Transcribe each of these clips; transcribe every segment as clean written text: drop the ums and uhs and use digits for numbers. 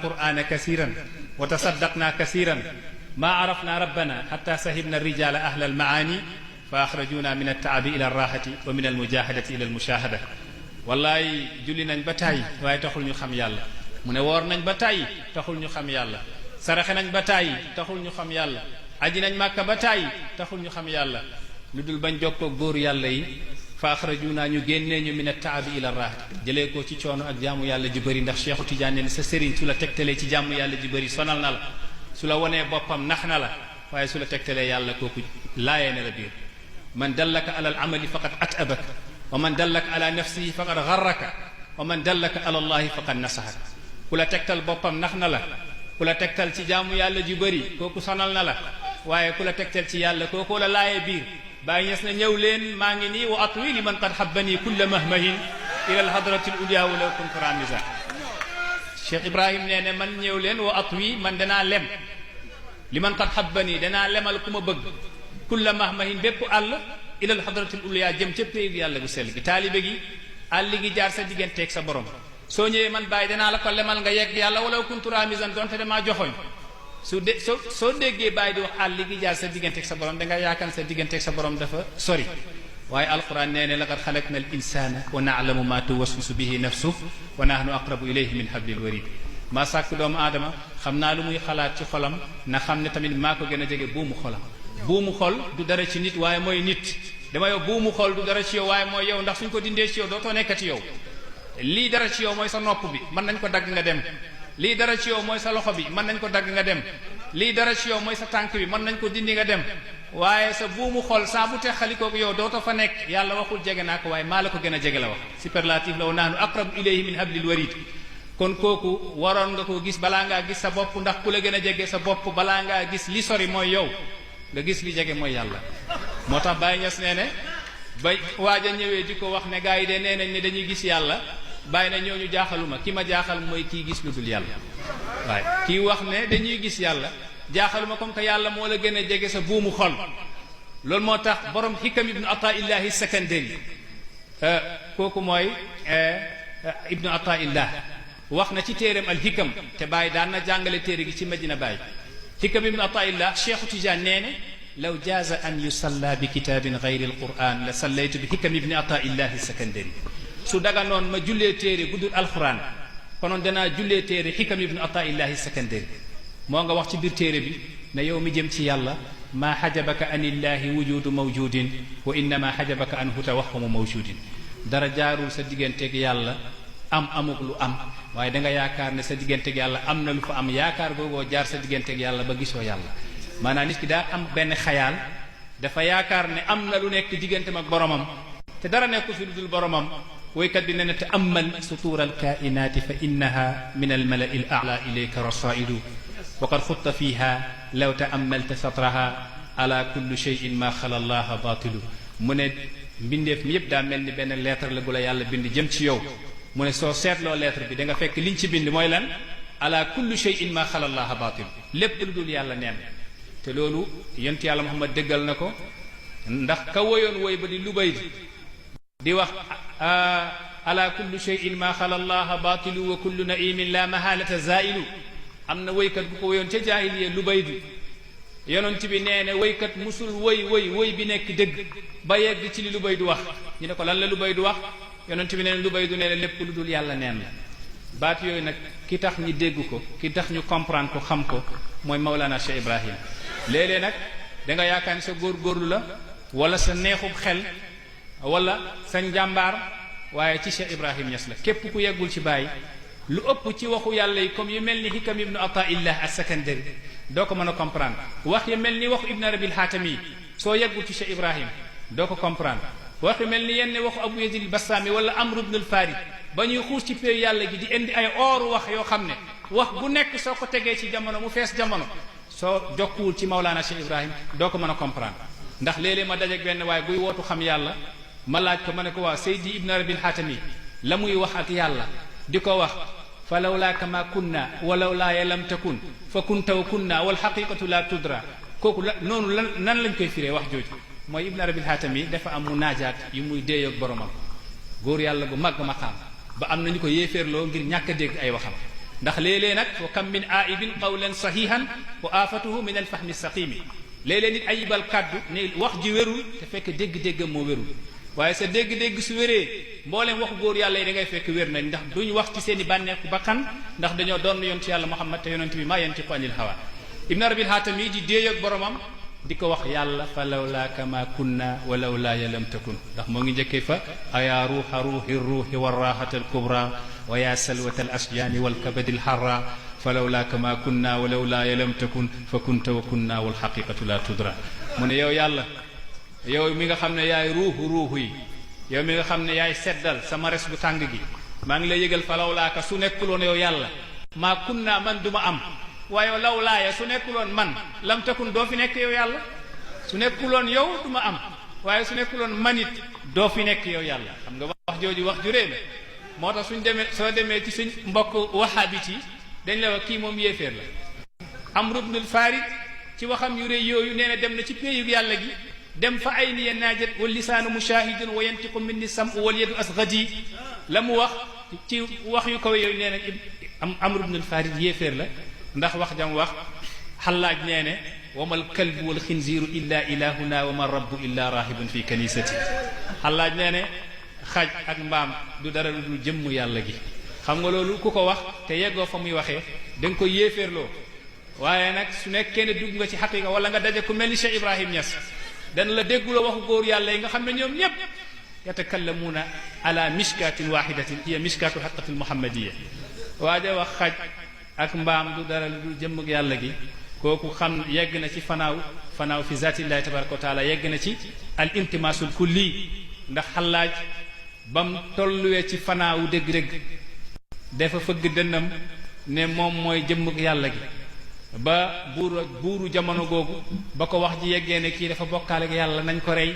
القرآن كثيرا وتصدقنا كثيرا ما عرفنا ربنا حتى سهبنا الرجال أهل المعاني فأخرجونا من التعب إلى الراحة ومن المجاهدة إلى المشاهدة والله julli nañ ba tàyyi waaye taxul ñu xam yàlla mu ne woor nañ ba tàyyi taxul ñu xam yàlla saraxe nañ ba tàyyi taxul ñu xam yàlla aji nañ màkka ba tàyyi taxul ñu xam yàlla lu dul bañ jokkoo góor yàlla yi fa axrajuna ñu génnee ñu min at-taabi ila raahati jëlee ko ci coono ak jaamu yàlla ji bëri ndax Cheikhu Tidiane ne sa sëriñ su la tegtalee ci jaamu yàlla ji bëri sonal na la su la wonee boppam nax na la waaye su la tegtalee yàlla kooku laayee na la biir man dallaka ala al-amali faqad at'abaka wa man dallaka ala nafsihi faqad gharraka wa man dallaka ala allahi faqad nasahaka ku la tegtal boppam nax na la ku la tegtal ci jaamu yàlla ji bëri kooku sonal na la waaye ku la tegtal ci yàlla kooku la laayee biir Baay Ñas na ñëw leen maa ngi nii wa atwi li man qad habbani kulla mahmahin ila alhadrati al-ulya wa law kuntu ramiza Cheikh Ibrahim nee ne man ñëw leen wa atwi man danaa lem li man qad habbani danaa lemal ku ma bëgg kulla mahmahin bépp àll ila alhadrati al-ulya jëm ca péeg yàlla bu sell gi taalibe gi àll gi jaar sa digganteeg sa borom soo ñëwee man Baay danaa la ko lemal nga yegg yàlla wa law kuntu ramizan donte damaa joxoñ soo déggee Baay di wax àll gi jaar sa digganteeg sa borom danga yaakaar sa digganteeg sa borom dafa sori waaye alquran nee ne laqad xalaqna al insana wa na'lamu ma tuwaswisu bihi nafsuhu wa nahnu aqrabu ilayhi min hablil warid maa sàkk doomu aadama xam naa lu muy xalaat ci xolam na xam ne tamit maa ko gën a jege buumu xolam buumu xol du dara ci nit waaye mooy nit dama yow buumu xol du dara ci yow waaye mooy yow ndax suñ ko dindee ci yow dootoo nekkati yow lii dara ci yow mooy sa nopp bi mën nañ ko dagg nga dem lii dara ci yow mooy sa loxo bi mën nañ ko dagg nga dem lii dara ci yow mooy sa tànk bi mën nañ ko dindi nga dem waaye sa buumu xol saa bu texalikook yow dootoo fa nekk yàlla waxul jege naa ko waaye maa la ko gën a jege la wax superlatif la wa nahnu aqrabu ilayhi min hablil warid kon kooku waroon nga ko gis balaa ngaa gis sa bopp ndax ku la gën a jege sa bopp balaa ngaa gis li sori mooy yow nga gis li jege mooy yàlla moo tax Baay Ñas nee ne ba waaj a ñëwee di ko wax ne gaa yi de nee nañ ne dañuy gis yàlla bàyyi na ñooñu jaaxaluma ki ma jaaxal mooy kii gis lu dul yàlla waaye kii wax ne dañuy gis yàlla jaaxaluma comme que yàlla moo la gën a jege sa buumu xol loolu moo tax borom xikam ibnu ataillahi sakandari kooku mooy ibnu ataillah wax na ci téereem al hikam te Baay daan na jàngale téere gi ci Medina Baay xikam ibnu ataillah Cheikhu Tidiane nee ne law jaaza an yusalla bi kitabin gayri al quran la sallaytu bi xikam ibnu ataillahi sakandari su daganoon ma jullee téere guddul alquran konoon danaa jullee téere xikam ibnu ataillahi sakandari moo nga wax ci biir téere bi ne yow mi jëm ci yàlla maa xajabaka an illahi wujudu mawjudin wa innama xajabaka anhu tawahhumu mawjudin dara jaarul sa digganteeg yàlla am amuk lu am waaye danga yaakaar ne sa digganteeg yàlla am na lu fa am yaakaar googoo jaar sa digganteeg yàlla ba gisoo yàlla maanaam nit ki daa am benn xayaal dafa yaakaar ne am na lu nekk digganteem ak boromam te dara nekku fi lu dul boromam woykat bi ne na ta'ammal sutura alkainati fa innaha min almalai al a'la ilayka rasailu waqad xutta fiha law ta'ammalta satraha ala kulli shay'in ma xala allaha batilu mu ne mbindeef mi yëpp daa mel ni benn lettre la bu la yàlla bind jëm ci yow mu ne soo seetloo lettre bi da nga fekk liñ ci bind mooy lan ala kulli shay'in ma xala allaha batilu lépp lu dul yàlla neen te loolu yonent yàlla Muhammad dëggal na ko ndax ka woyoon woy ba di Lubayd di wax ala kulli shay'in ma xala allaha batilu wa kullu na'imin la mahalata zailu am na woykat bu ko woyoon ca jaahiliya Lubaydu yonent bi nee ne woykat musul woy bi nekk dëgg ba yegg ci li Lubaydu wax ñu ne ko lan la Lubaydu wax yonent bi nee ne Lubaydu nee ne lépp lu dul yàlla neen la baat yooyu nag ki tax ñu dégg ko ki tax ñu comprendre ko xam ko mooy Mawlana Cheikh Ibrahim léeg-léeg nag da nga yaakaar ni sa góorgóorlu la wala sa neexub xel wala sa njàmbaar waaye ci Cheikh Ibrahim Niass la képp ku yeggul ci Baay lu ëpp ci waxu yàlla yi comme yu mel ni xikam ibnu ataillah as-sakandari doo ko mën a comprendre wax yu mel ni waxu ibnu arabil xaatami soo yeggul ci Cheikh Ibrahim doo ko comprendre wax yu mel ni yenn waxu abu yazid al-bassami wala amr ibn al-farid ba ñuy xuus ci péew yàlla gi di indi ay ooru wax yoo xam ne wax bu nekk soo ko tegee ci jamono mu fees jamono soo jokkuwul ci Mawlana Cheikh Ibrahim doo ko mën a comprendre ndax léeg-léeg ma dajeek benn waaye buy wootu xam yàlla ma laaj ko ma ne ko waa Seydi ibnu arabil xaatami la muy wax ak yàlla di ko wax fa lawlaaka ma kunna wa lawlaaya lam takun fa kunta wa kunna wal xaqiqatu la tudra kooku la noonu nan lañ koy firee wax jooju mooy ibnu arabil xaatami dafa am mu naajaat yu muy déeyoog boromam góor yàlla bu màgg maqaam ba am nañu ko yéeféerloo ngir ñàkk a dégg ay waxam ndax léeg-léeg nag wa kam min aibin qawlan sahihan wa afatuhu min alfahmi saqimi léeg-léeg nit ayibal kàddu ne wax ji wérul te fekk dégg-déggam moo wérul waaye sa dégg-dégg su wéree mboolem waxu góor yàlla yi da ngay fekk wér nañ ndax duñ wax ci seen i bànneeku bakkan ndax dañoo doon yonent yàlla Muhammad te yonent bi maa yantiqu anil hawa ibn arabil haatami di déeyoog boromam di ko wax yàlla fa lawlaaka ma kunna wa lawlaaya lam takun ndax moo ngi njëkkee fa ayaa ruuxa ruuxi ruuxi wa raaxata al kubra wa yaa salwata al asjaani wal kabadi al harra fa lawlaaka ma kunna wa lawlaaya lam takun fa kunta wa kunna wal xaqiqatu la tudra mu ne yow yàlla yow mi nga xam ne yaay ruuxu yi yow mi nga xam ne yaay seddal sama res bu tàng gi maa ngi lay yëgal fa lawlaaka su nekkuloon yow yàlla maa kunna man duma am waaye lawlaaya su nekkuloon man lam takun doo fi nekk yow yàlla su nekkuloon yow duma am waaye su nekkuloon manit doo fi nekk yow yàlla xam nga wax jooju wax ju réy la moo tax suñ demee soo demee ci suñ mbokk wahabit yi dañ la wax kii moom yéeféer la Amr ibn al-Farid ci waxam yu réy yooyu nee na dem na ci péeyug yàlla gi dem fa ay niya naajat wal lisaanu mushahidun wa yantiqu minni sam'u wal yadu asghadi la mu wax ci wax yu kaw yooyu nee na Amr ibn al-Farid yéeféer la ndax wax jam wax xallaaj nee ne wamal kalbu wal xinziiru illa ilahuna wa ma rabbu illa rahibun fi kanisati xallaaj nee ne xaj ak mbaam du dara lu dul jëmm yàlla gi xam nga loolu ku ko wax te yeggoo fa muy waxee da nga ko yéeféerloo waaye nag su nekkee ne dugg nga ci xaqiqa wala nga daje ku mel ni Cheikh Ibrahim Niass dana la dégguloo waxu góor yàlla yi nga xam ne ñoom ñépp yatakallamuuna ala mishkatin wahidatin hiya mishkatu xaqatil muhammadiya waaja wax xaj ak mbaam du dara lu jëmm yàlla gi kooku xam yegg na ci fanaaw fi zatillahi tabaraka wa taala yegg na ci al intimasul kulli ndax xallaaj bam tolluwee ci fanaawu dëgg-dëgg dafa fëgg dënnam ne moom mooy jëmm yàlla gi ba buuru jamono googu ba ko wax ji yeggee ne kii dafa bokkaale ak yàlla nañ ko rey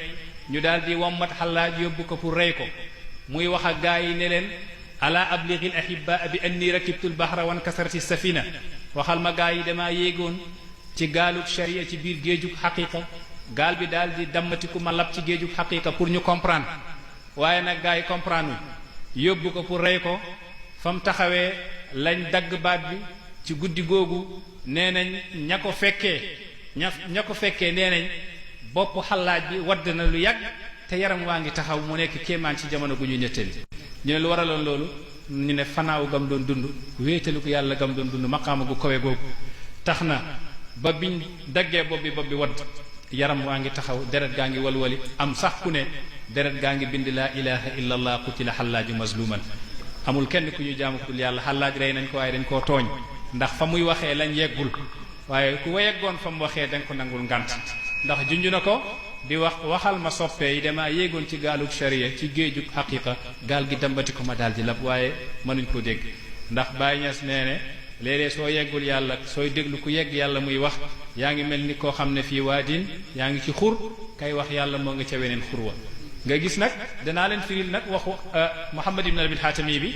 ñu daal di wommat xallaaj yóbbu ko pour rey ko muy wax ak gaa yi ne leen ala ablighil ahibba bi anni rakibtul bahra wan kasarati safina waxal ma gaa yi damaa yéegoon ci gaalug sharia ci biir géejug xaqiqa gaal bi daal di dammatiku ma lab ci géejug xaqiqa pour ñu comprendre waaye nag gaa yi comprendre yóbbu ko pour rey ko fa mu taxawee lañ dagg baat bi ci guddi googu nee nañ ña ko fekkee nee nañ bopp xallaaj bi wadd na lu yàgg te yaram waa ngi taxaw mu nekk kéemaan ci jamono gu ñu nettali ñu ne lu waraloon loolu ñu ne fanaaw gam doon dund wéetalu ko yàlla gam doon dund maqaama gu kawe googu tax na ba biñ daggee bopp bi wadd yaram waa ngi taxaw deret gaa ngi walwali am sax ku ne deret gaa ngi bind laa ilaha illa allah qutila xallaaju mazluman amul kenn ku ñu jaamu ku dul yàlla xallaaj rey nañ ko waaye dañ koo tooñ ndax fa muy waxee lañ yeggul waaye ku yeggoon fa mu waxee dañ ko nangul ngant ndax junj na ko di waxal ma soppee yi damaa yéegoon ci gaalug sharia ci géejug xaqiqa gaal gi dambati ko ma daal di lab waaye mënuñ koo dégg ndax Baay Ñas nee ne léeg-léeg soo yeggul yàlla sooy déglu ku yegg yàlla muy wax yaa ngi mel ni koo xam ne fii waadin yaa ngi ci xur kay wax yàlla moo nga ca weneen xur wa nga gis nag danaa leen firil nag waxu Muhammad ibn Arabil Haatami bi